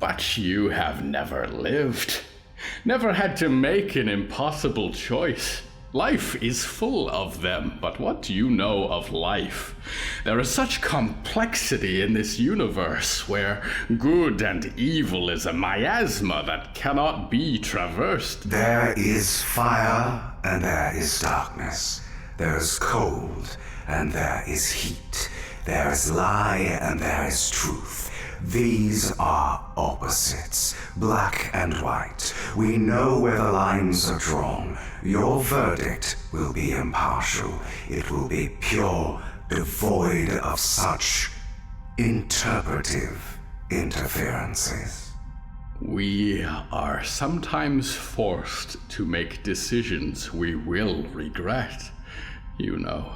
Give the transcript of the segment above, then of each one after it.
But you have never lived. Never had to make an impossible choice. Life is full of them, but what do you know of life? There is such complexity in this universe, where good and evil is a miasma that cannot be traversed. There is fire, and there is darkness. There is cold, and there is heat. There is lie, and there is truth. These are opposites, black and white. We know where the lines are drawn. Your verdict will be impartial. It will be pure, devoid of such interpretive interferences. We are sometimes forced to make decisions we will regret, you know.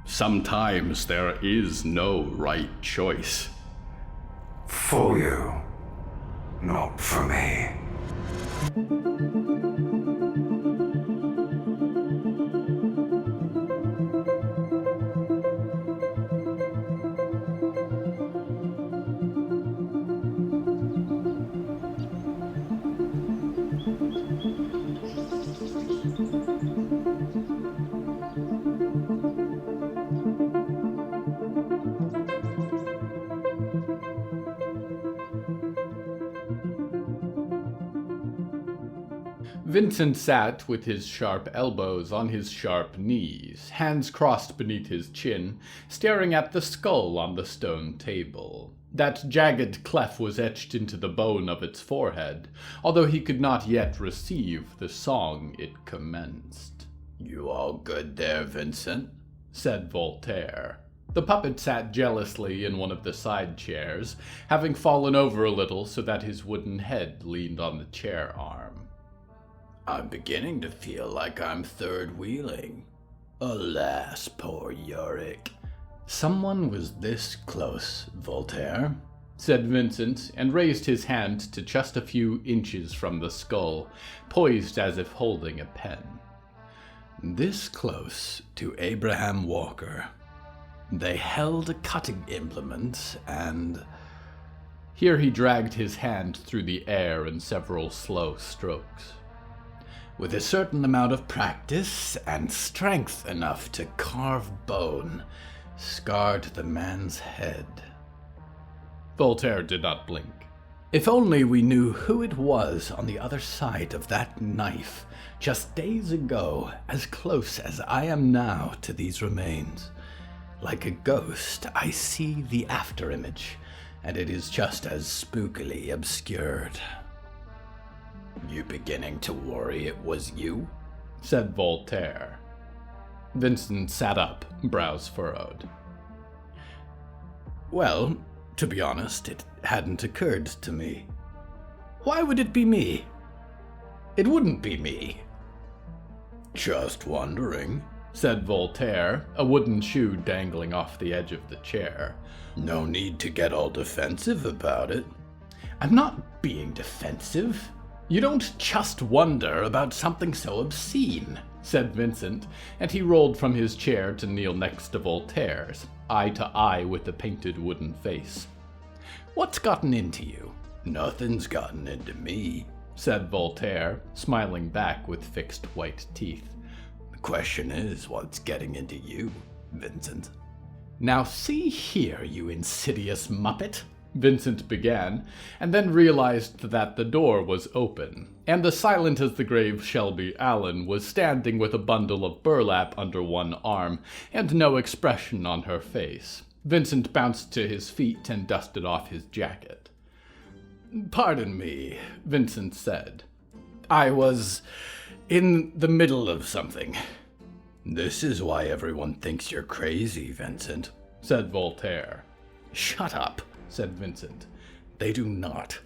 Sometimes there is no right choice. For you, not for me. Vincent sat with his sharp elbows on his sharp knees, hands crossed beneath his chin, staring at the skull on the stone table. That jagged cleft was etched into the bone of its forehead, although he could not yet receive the song it commenced. "You all good there, Vincent?" said Voltaire. The puppet sat jealously in one of the side chairs, having fallen over a little so that his wooden head leaned on the chair arm. "I'm beginning to feel like I'm third wheeling. Alas, poor Yorick." "Someone was this close, Voltaire," said Vincent, and raised his hand to just a few inches from the skull, poised as if holding a pen. "This close to Abraham Walker. They held a cutting implement, and—" Here he dragged his hand through the air in several slow strokes. "With a certain amount of practice and strength enough to carve bone, scarred the man's head." Voltaire did not blink. "If only we knew who it was on the other side of that knife, just days ago, as close as I am now to these remains. Like a ghost, I see the afterimage, and it is just as spookily obscured." "You beginning to worry it was you?" said Voltaire. Vincent sat up, brows furrowed. "Well, to be honest, it hadn't occurred to me. Why would it be me? It wouldn't be me." "Just wondering," said Voltaire, a wooden shoe dangling off the edge of the chair. "No need to get all defensive about it." "I'm not being defensive. You don't just wonder about something so obscene," said Vincent, and he rolled from his chair to kneel next to Voltaire's, eye to eye with the painted wooden face. "What's gotten into you?" "Nothing's gotten into me," said Voltaire, smiling back with fixed white teeth. "The question is, what's getting into you, Vincent?" "Now see here, you insidious muppet," Vincent began, and then realized that the door was open, and the silent-as-the-grave Shelby Allen was standing with a bundle of burlap under one arm, and no expression on her face. Vincent bounced to his feet and dusted off his jacket. "Pardon me," Vincent said. "I was in the middle of something." "This is why everyone thinks you're crazy, Vincent," said Voltaire. "Shut up," said Vincent. "They do not."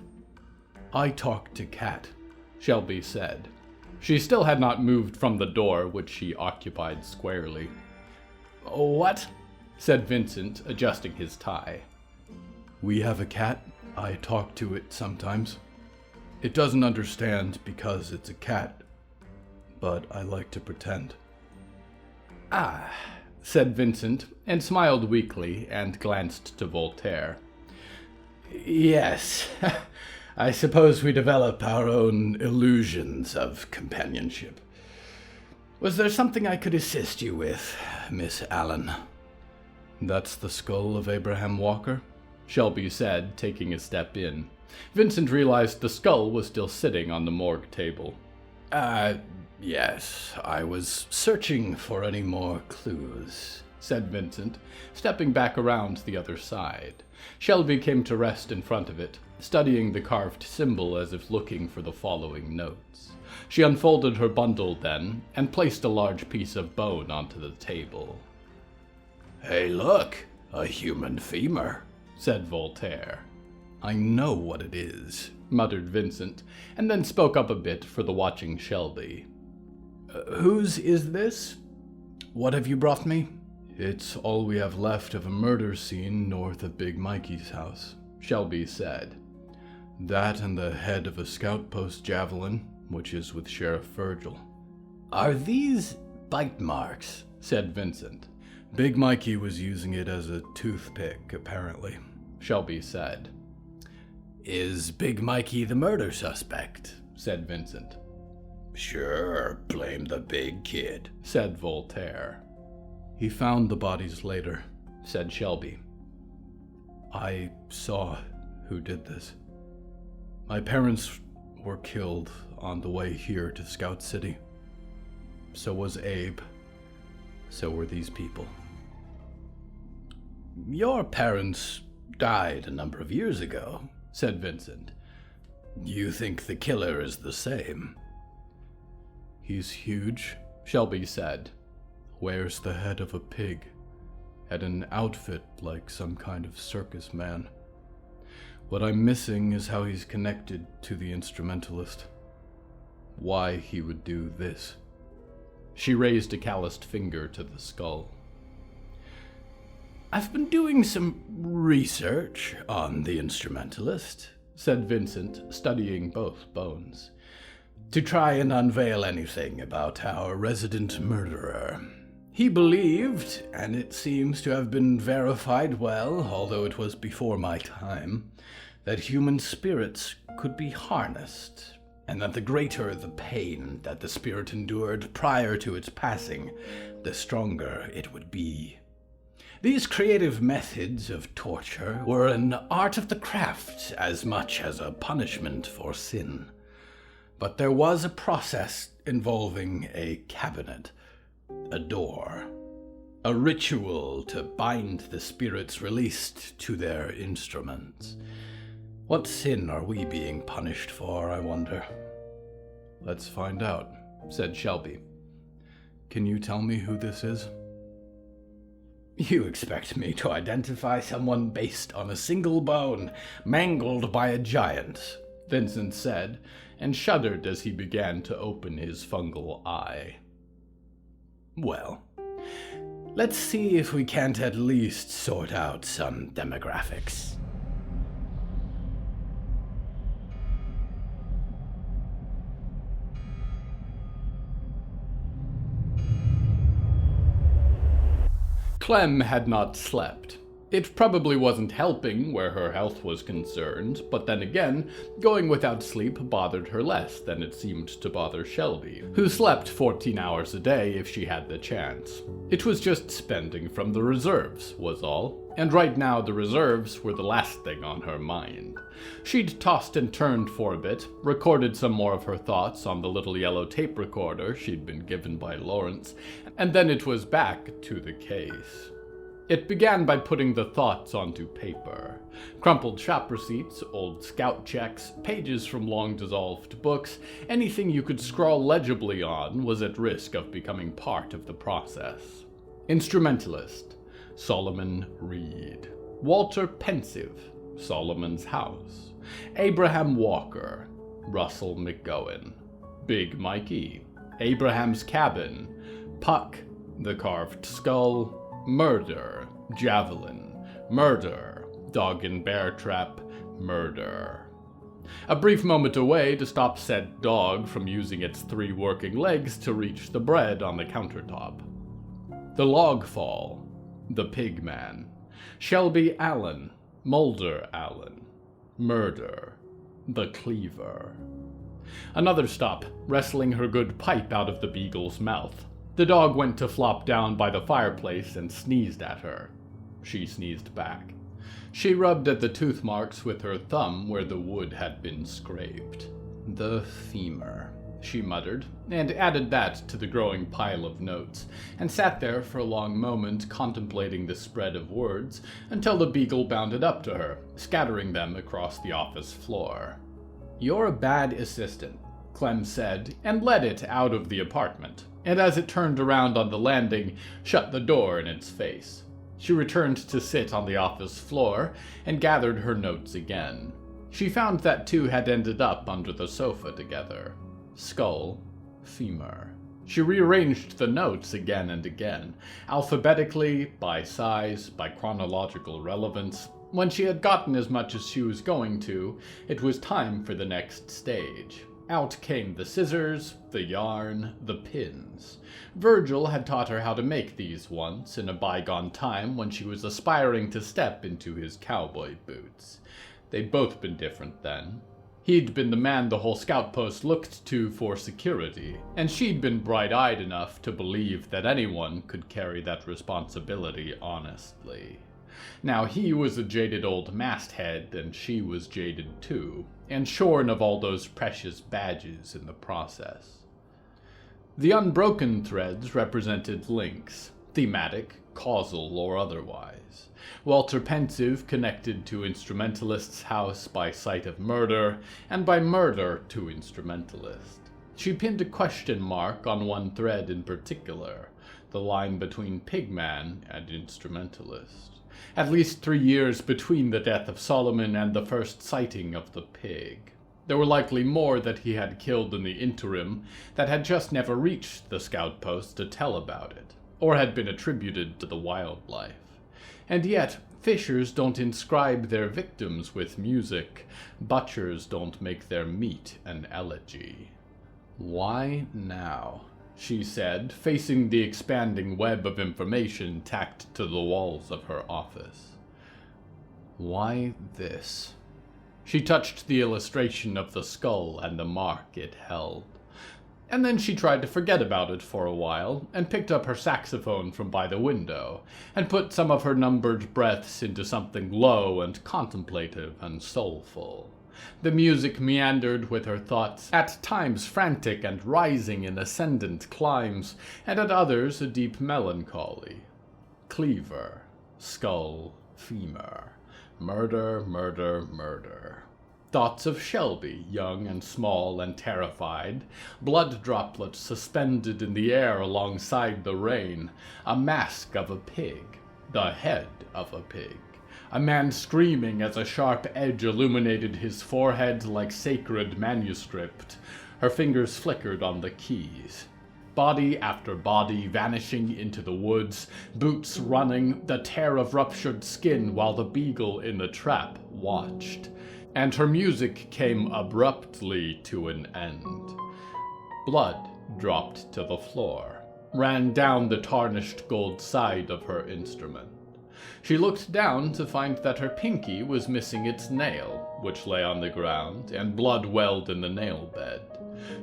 "I talked to Kat," Shelby said. She still had not moved from the door, which she occupied squarely. "What?" said Vincent, adjusting his tie. "We have a cat. I talk to it sometimes. It doesn't understand because it's a cat, but I like to pretend." "Ah," said Vincent, and smiled weakly and glanced to Voltaire. Yes. I suppose we develop our own illusions of companionship. Was there something I could assist you with, Miss Allen? That's the skull of Abraham Walker, Shelby said, taking a step in. Vincent realized the skull was still sitting on the morgue table. Yes, I was searching for any more clues, said Vincent, stepping back around the other side. Shelby came to rest in front of it, studying the carved symbol as if looking for the following notes. She unfolded her bundle then, and placed a large piece of bone onto the table. Hey look, a human femur, said Voltaire. I know what it is, muttered Vincent, and then spoke up a bit for the watching Shelby. Whose is this? What have you brought me? It's all we have left of a murder scene north of Big Mikey's house, Shelby said. That and the head of a scout post javelin, which is with Sheriff Virgil. Are these bite marks? Said Vincent. Big Mikey was using it as a toothpick, apparently, Shelby said. Is Big Mikey the murder suspect? Said Vincent. Sure, blame the big kid, said Voltaire. He found the bodies later, said Shelby. I saw who did this. My parents were killed on the way here to Scout City. So was Abe. So were these people. Your parents died a number of years ago, said Vincent. You think the killer is the same? He's huge, Shelby said. Wears the head of a pig. Had an outfit like some kind of circus man. What I'm missing is how he's connected to the instrumentalist. Why he would do this. She raised a calloused finger to the skull. I've been doing some research on the instrumentalist, said Vincent, studying both bones, to try and unveil anything about our resident murderer. He believed, and it seems to have been verified well, although it was before my time, that human spirits could be harnessed, and that the greater the pain that the spirit endured prior to its passing, the stronger it would be. These creative methods of torture were an art of the craft as much as a punishment for sin. But there was a process involving a cabinet, a door, a ritual to bind the spirits released to their instruments. What sin are we being punished for, I wonder? Let's find out, said Shelby. Can you tell me who this is? You expect me to identify someone based on a single bone, mangled by a giant, Vincent said, and shuddered as he began to open his fungal eye. Well, let's see if we can't at least sort out some demographics. Clem had not slept. It probably wasn't helping where her health was concerned, but then again, going without sleep bothered her less than it seemed to bother Shelby, who slept 14 hours a day if she had the chance. It was just spending from the reserves, was all, and right now the reserves were the last thing on her mind. She'd tossed and turned for a bit, recorded some more of her thoughts on the little yellow tape recorder she'd been given by Lawrence, and then it was back to the case. It began by putting the thoughts onto paper. Crumpled shop receipts, old scout checks, pages from long-dissolved books, anything you could scrawl legibly on was at risk of becoming part of the process. Instrumentalist, Solomon Reed. Walter Pensive, Solomon's House. Abraham Walker, Russell McGowan. Big Mikey, Abraham's Cabin. Puck, the Carved Skull. Murder, Javelin, murder, Dog and Bear Trap, murder. A brief moment away to stop said dog from using its 3 working legs to reach the bread on the countertop. The Log Fall, the Pig Man, Shelby Allen, Mulder Allen, Murder. The Cleaver. Another stop, wrestling her good pipe out of the Beagle's mouth. The dog went to flop down by the fireplace and sneezed at her. She sneezed back. She rubbed at the tooth marks with her thumb where the wood had been scraped. The femur, she muttered, and added that to the growing pile of notes, and sat there for a long moment contemplating the spread of words until the Beagle bounded up to her, scattering them across the office floor. "You're a bad assistant," Clem said, and led it out of the apartment, and as it turned around on the landing, shut the door in its face. She returned to sit on the office floor and gathered her notes again. She found that two had ended up under the sofa together. Skull, femur. She rearranged the notes again and again, alphabetically, by size, by chronological relevance. When she had gotten as much as she was going to, it was time for the next stage. Out came the scissors, the yarn, the pins. Virgil had taught her how to make these once, in a bygone time when she was aspiring to step into his cowboy boots. They'd both been different then. He'd been the man the whole scout post looked to for security, and she'd been bright-eyed enough to believe that anyone could carry that responsibility honestly. Now he was a jaded old masthead, and she was jaded too, and shorn of all those precious badges in the process. The unbroken threads represented links, thematic, causal, or otherwise. Walter Pensive connected to Instrumentalist's house by sight of murder, and by murder to Instrumentalist. She pinned a question mark on one thread in particular, the line between Pigman and Instrumentalist. At least 3 years between the death of Solomon and the first sighting of the pig. There were likely more that he had killed in the interim that had just never reached the scout post to tell about it, or had been attributed to the wildlife. And yet, fishers don't inscribe their victims with music, butchers don't make their meat an elegy. "Why now?" she said, facing the expanding web of information tacked to the walls of her office. "Why this?" She touched the illustration of the skull and the mark it held. And then she tried to forget about it for a while, and picked up her saxophone from by the window, and put some of her numbered breaths into something low and contemplative and soulful. The music meandered with her thoughts, at times frantic and rising in ascendant climbs, and at others a deep melancholy. Cleaver, skull, femur, murder, murder, murder. Thoughts of Shelby, young and small and terrified, blood droplets suspended in the air alongside the rain, a mask of a pig, the head of a pig. A man screaming as a sharp edge illuminated his forehead like sacred manuscript. Her fingers flickered on the keys. Body after body vanishing into the woods, boots running, the tear of ruptured skin while the Beagle in the trap watched. And her music came abruptly to an end. Blood dropped to the floor, ran down the tarnished gold side of her instrument. She looked down to find that her pinky was missing its nail, which lay on the ground, and blood welled in the nail bed.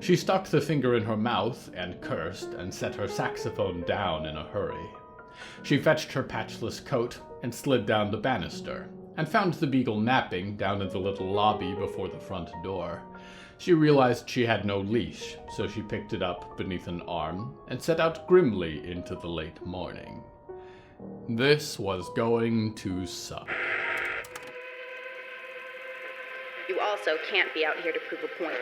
She stuck the finger in her mouth and cursed and set her saxophone down in a hurry. She fetched her patchless coat and slid down the banister, and found the Beagle napping down in the little lobby before the front door. She realized she had no leash, so she picked it up beneath an arm and set out grimly into the late morning. This was going to suck. You also can't be out here to prove a point.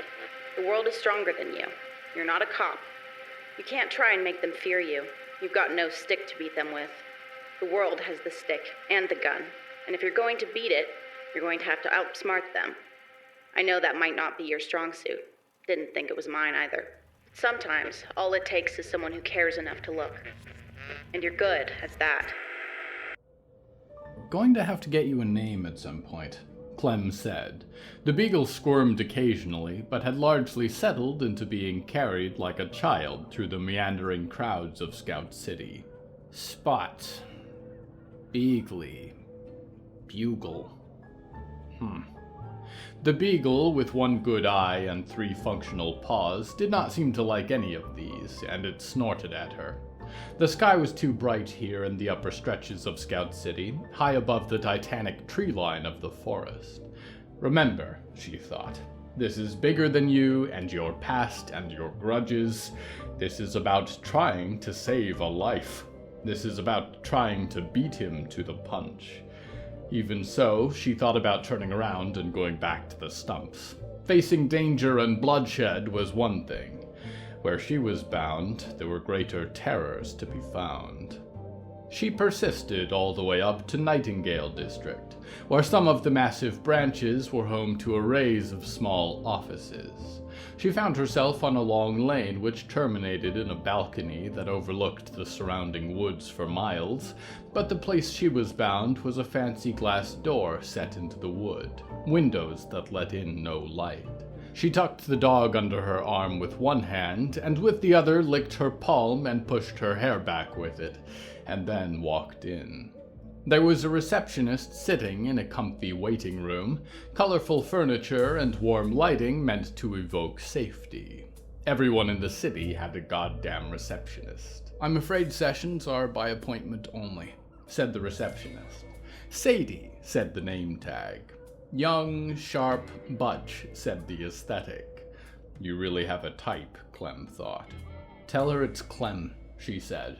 The world is stronger than you. You're not a cop. You can't try and make them fear you. You've got no stick to beat them with. The world has the stick and the gun, and if you're going to beat it, you're going to have to outsmart them. I know that might not be your strong suit. Didn't think it was mine either. Sometimes, all it takes is someone who cares enough to look. And you're good at that. "Going to have to get you a name at some point," Clem said. The Beagle squirmed occasionally, but had largely settled into being carried like a child through the meandering crowds of Scout City. Spot. Beagley. Bugle. The Beagle, with one good eye and 3 functional paws, did not seem to like any of these, and it snorted at her. The sky was too bright here in the upper stretches of Scout City, high above the titanic tree line of the forest. Remember, she thought, this is bigger than you and your past and your grudges. This is about trying to save a life. This is about trying to beat him to the punch. Even so, she thought about turning around and going back to the stumps. Facing danger and bloodshed was one thing. Where she was bound, there were greater terrors to be found. She persisted all the way up to Nightingale District, where some of the massive branches were home to arrays of small offices. She found herself on a long lane which terminated in a balcony that overlooked the surrounding woods for miles, but the place she was bound was a fancy glass door set into the wood, windows that let in no light. She tucked the dog under her arm with one hand, and with the other licked her palm and pushed her hair back with it, and then walked in. There was a receptionist sitting in a comfy waiting room, colorful furniture and warm lighting meant to evoke safety. Everyone in the city had a goddamn receptionist. "I'm afraid sessions are by appointment only," said the receptionist. "Sadie," said the name tag. "Young, sharp, butch," said the aesthetic. You really have a type, Clem thought. "Tell her it's Clem," she said.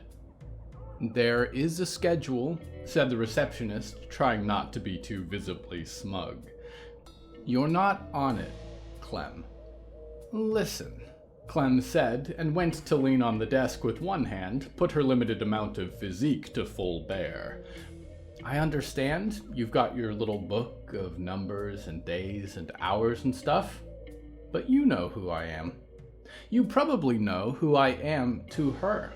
"There is a schedule," said the receptionist, trying not to be too visibly smug. "You're not on it, Clem." "Listen," Clem said, and went to lean on the desk with one hand, put her limited amount of physique to full bear. "I understand you've got your little book of numbers and days and hours and stuff, but you know who I am. You probably know who I am to her.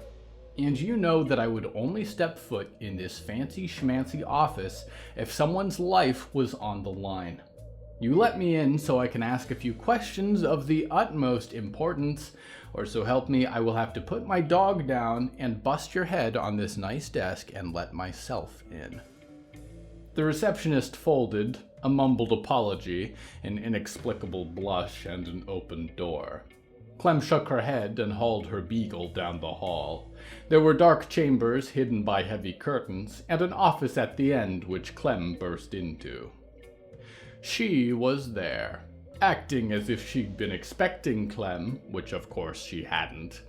And you know that I would only step foot in this fancy schmancy office if someone's life was on the line. You let me in so I can ask a few questions of the utmost importance, or so help me, I will have to put my dog down and bust your head on this nice desk and let myself in." The receptionist folded, a mumbled apology, an inexplicable blush, and an open door. Clem shook her head and hauled her Beagle down the hall. There were dark chambers hidden by heavy curtains, and an office at the end which Clem burst into. She was there, acting as if she'd been expecting Clem, which of course she hadn't.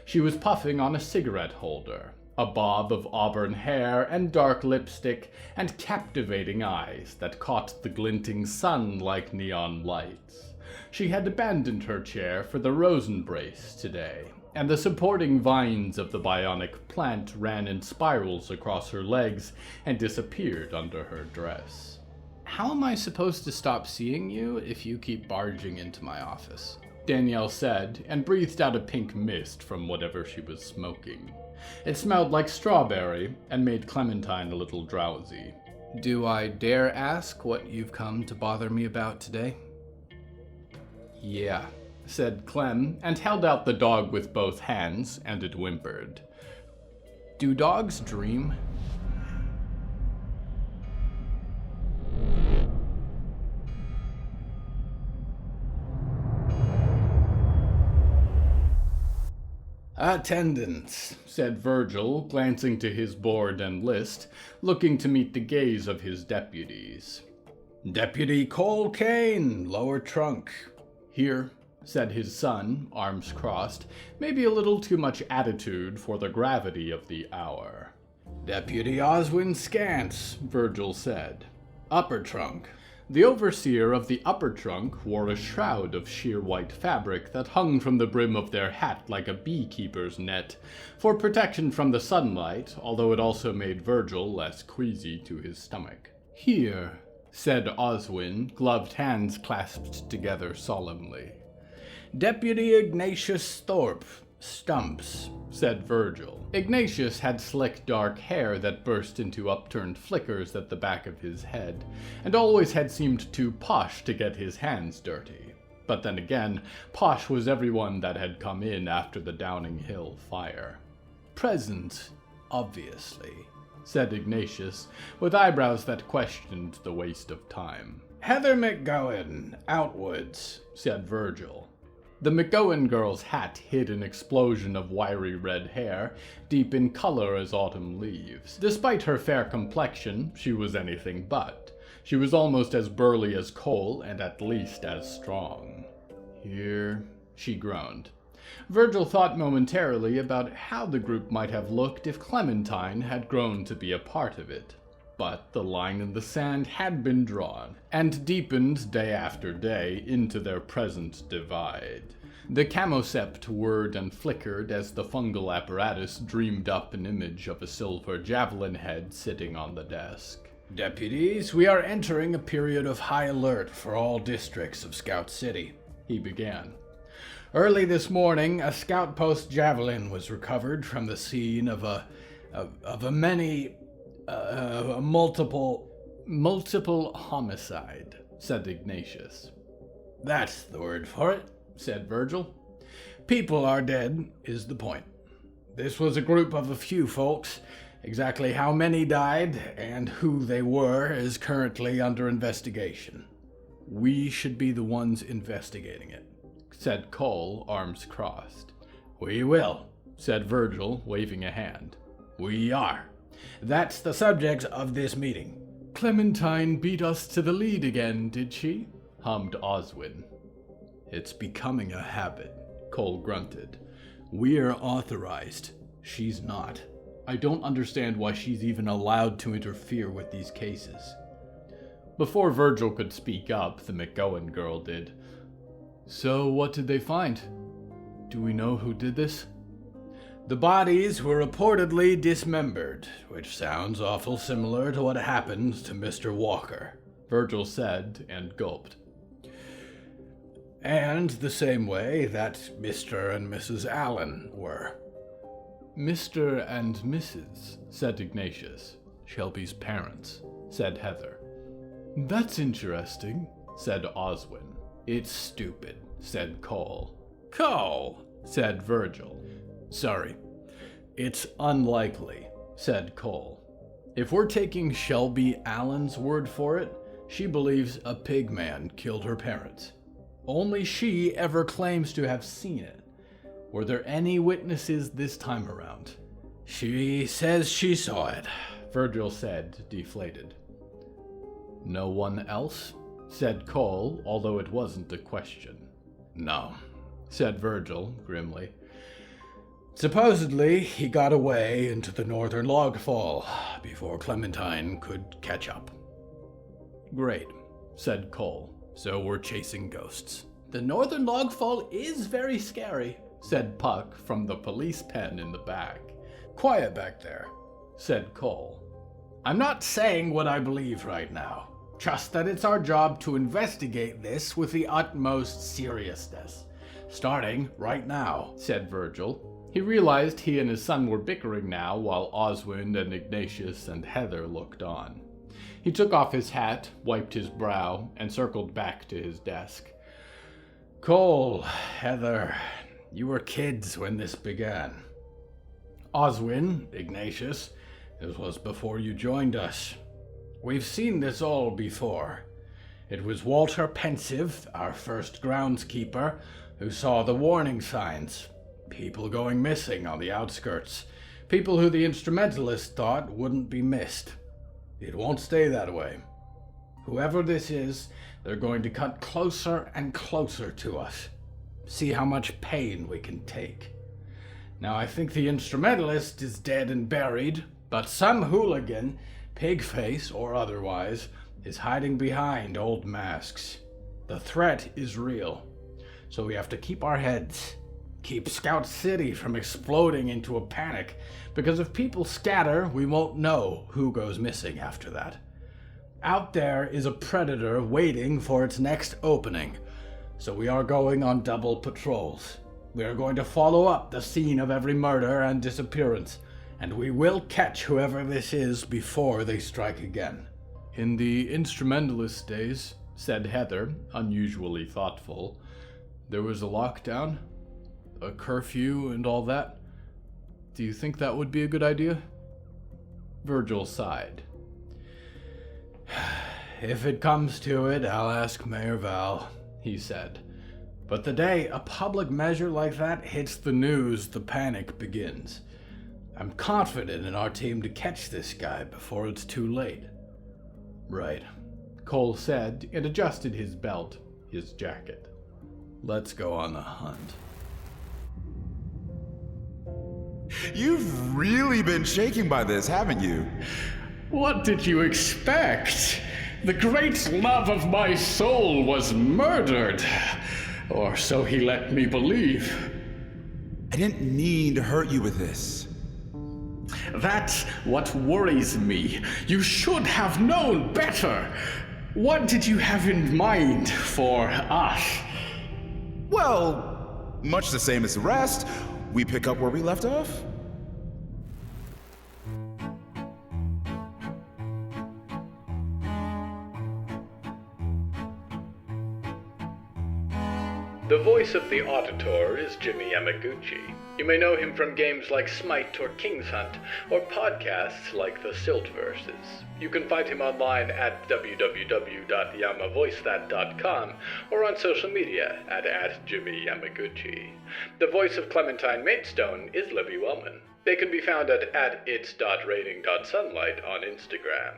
She was puffing on a cigarette holder, a bob of auburn hair and dark lipstick, and captivating eyes that caught the glinting sun like neon lights. She had abandoned her chair for the rosenbrace today, and the supporting vines of the bionic plant ran in spirals across her legs and disappeared under her dress. "How am I supposed to stop seeing you if you keep barging into my office?" Danielle said, and breathed out a pink mist from whatever she was smoking. It smelled like strawberry and made Clementine a little drowsy. "Do I dare ask what you've come to bother me about today?" "Yeah," said Clem, and held out the dog with both hands, and it whimpered. "Do dogs dream?" "Attendance," said Virgil, glancing to his board and list, looking to meet the gaze of his deputies. "Deputy Cole Kane, lower trunk." "Here," said his son, arms crossed, maybe a little too much attitude for the gravity of the hour. "Deputy Oswin Scants," Virgil said. "Upper trunk." The overseer of the upper trunk wore a shroud of sheer white fabric that hung from the brim of their hat like a beekeeper's net, for protection from the sunlight, although it also made Virgil less queasy to his stomach. "Here," said Oswin, gloved hands clasped together solemnly. "Deputy Ignatius Thorpe, Stumps," said Virgil. Ignatius had slick dark hair that burst into upturned flickers at the back of his head, and always had seemed too posh to get his hands dirty. But then again, posh was everyone that had come in after the Downing Hill fire. "Present, obviously," said Ignatius, with eyebrows that questioned the waste of time. Heather McGowan, Outwoods, said Virgil. The McGowan girl's hat hid an explosion of wiry red hair, deep in color as autumn leaves. Despite her fair complexion, she was anything but. She was almost as burly as Cole, and at least as strong. Here, she groaned. Virgil thought momentarily about how the group might have looked if Clementine had grown to be a part of it. But the line in the sand had been drawn, and deepened day after day into their present divide. The camosept whirred and flickered as the fungal apparatus dreamed up an image of a silver javelin head sitting on the desk. Deputies, we are entering a period of high alert for all districts of Scout City, he began. Early this morning, a scout post javelin was recovered from the scene of a multiple homicide, said Ignatius. That's the word for it, said Virgil. People are dead, is the point. This was a group of a few folks. Exactly how many died and who they were is currently under investigation. We should be the ones investigating it, said Cole, arms crossed. We will, said Virgil, waving a hand. We are. That's the subject of this meeting. Clementine beat us to the lead again, did she? Hummed Oswin. It's becoming a habit, Cole grunted. We're authorized. She's not. I don't understand why she's even allowed to interfere with these cases. Before Virgil could speak up, the McGowan girl did. So what did they find? Do we know who did this? The bodies were reportedly dismembered, which sounds awful similar to what happened to Mr. Walker, Virgil said and gulped. And the same way that Mr. and Mrs. Allen were. Mr. and Mrs., said Ignatius. Shelby's parents, said Heather. That's interesting, said Oswin. It's stupid, said Cole. Cole, said Virgil. Sorry. It's unlikely, said Cole. If we're taking Shelby Allen's word for it, she believes a pig man killed her parents. Only she ever claims to have seen it. Were there any witnesses this time around? She says she saw it, Virgil said, deflated. No one else? Said Cole, although it wasn't a question. No, said Virgil, grimly. Supposedly, he got away into the northern logfall before Clementine could catch up. Great, said Cole. So we're chasing ghosts. The northern logfall is very scary, said Puck from the police pen in the back. Quiet back there, said Cole. I'm not saying what I believe right now, just that it's our job to investigate this with the utmost seriousness. Starting right now, said Virgil. He realized he and his son were bickering now while Oswin and Ignatius and Heather looked on. He took off his hat, wiped his brow, and circled back to his desk. Cole, Heather, you were kids when this began. Oswin, Ignatius, this was before you joined us. We've seen this all before. It was Walter Pensive, our first groundskeeper, who saw the warning signs. People going missing on the outskirts. People who the instrumentalists thought wouldn't be missed. It won't stay that way. Whoever this is, they're going to cut closer and closer to us. See how much pain we can take. Now I think the instrumentalist is dead and buried, but some hooligan, pigface or otherwise, is hiding behind old masks. The threat is real, so we have to keep our heads. Keep Scout City from exploding into a panic, because if people scatter, we won't know who goes missing after that. Out there is a predator waiting for its next opening, so we are going on double patrols. We are going to follow up the scene of every murder and disappearance, and we will catch whoever this is before they strike again. In the instrumentalist days, said Heather, unusually thoughtful, there was a lockdown? A curfew and all that? Do you think that would be a good idea? Virgil sighed. if it comes to it, I'll ask Mayor Val, he said. But the day a public measure like that hits the news, the panic begins. I'm confident in our team to catch this guy before it's too late. Right, Cole said and adjusted his belt, his jacket. Let's go on the hunt. You've really been shaken by this, haven't you? What did you expect? The great love of my soul was murdered. Or so he let me believe. I didn't mean to hurt you with this. That's what worries me. You should have known better. What did you have in mind for us? Well, much the same as the rest. We pick up where we left off. The voice of the auditor is Jimmy Yamaguchi. You may know him from games like Smite or King's Hunt, or podcasts like The Siltverses. You can find him online at www.yamavoicethat.com or on social media at Jimmy Yamaguchi. The voice of Clementine Maidstone is Libby Wellman. They can be found at its.rating.sunlight on Instagram.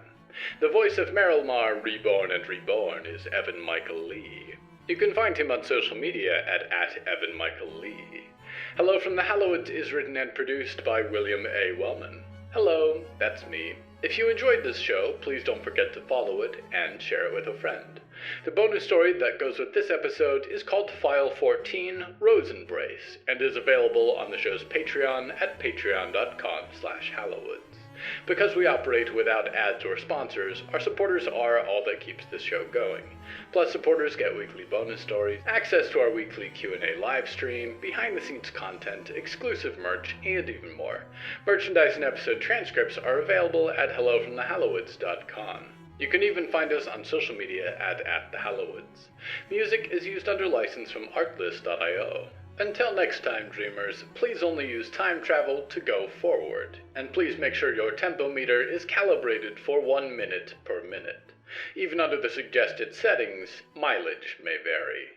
The voice of Merylmar Reborn and Reborn is Evan Michael Lee. You can find him on social media at Evan Michael Lee. Hello from the Hallowoods is written and produced by William A. Wellman. Hello, that's me. If you enjoyed this show, please don't forget to follow it and share it with a friend. The bonus story that goes with this episode is called File 14, Rose Embrace, and is available on the show's Patreon at patreon.com/Hallowoods. Because we operate without ads or sponsors, our supporters are all that keeps this show going. Plus, supporters get weekly bonus stories, access to our weekly Q&A live stream, behind-the-scenes content, exclusive merch, and even more. Merchandise and episode transcripts are available at hellofromthehallowoods.com. You can even find us on social media at the Hallowoods. Music is used under license from Artlist.io. Until next time, dreamers, please only use time travel to go forward. And please make sure your tempo meter is calibrated for 1 minute per minute. Even under the suggested settings, mileage may vary.